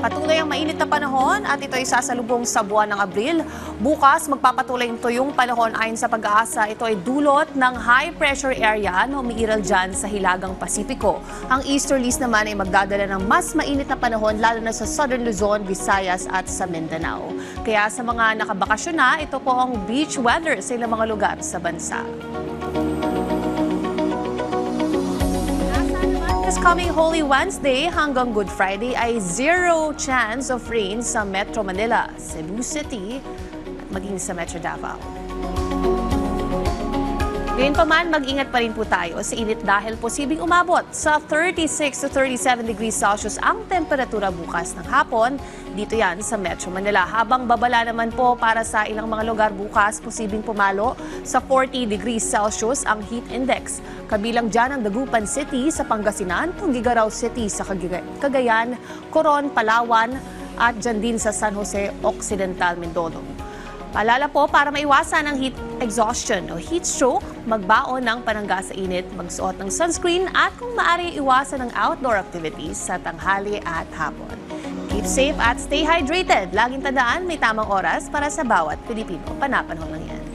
Patuloy ang mainit na panahon at ito ay sasalubong sa buwan ng Abril. Bukas, magpapatuloy ito yung panahon ayon sa pag-aasa. Ito ay dulot ng high pressure area na umiiral dyan sa Hilagang Pasipiko. Ang easterlies naman ay magdadala ng mas mainit na panahon lalo na sa Southern Luzon, Visayas at sa Mindanao. Kaya sa mga nakabakasyon na, ito po ang beach weather sa ilang mga lugar sa bansa. This coming Holy Wednesday hanggang Good Friday ay zero chance of rain sa Metro Manila, Cebu City at maging sa Metro Davao. Gayunpaman, mag-ingat pa rin po tayo sa init dahil posibleng umabot sa 36 to 37 degrees Celsius ang temperatura bukas ng hapon. Dito yan sa Metro Manila. Habang babala naman po para sa ilang mga lugar bukas, posibleng pumalo sa 40 degrees Celsius ang heat index. Kabilang dyan ang Dagupan City sa Pangasinan, Tuguegarao City sa Cagayan, Coron, Palawan at dyan din sa San Jose Occidental, Mindoro. Paalala po, para maiwasan ang heat exhaustion o heat stroke, magbaon ng panangga sa init, magsuot ng sunscreen at kung maaari iwasan ng outdoor activities sa tanghali at hapon. Keep safe at stay hydrated. Laging tandaan, may tamang oras para sa bawat Pilipino. Panapanahon lang yan.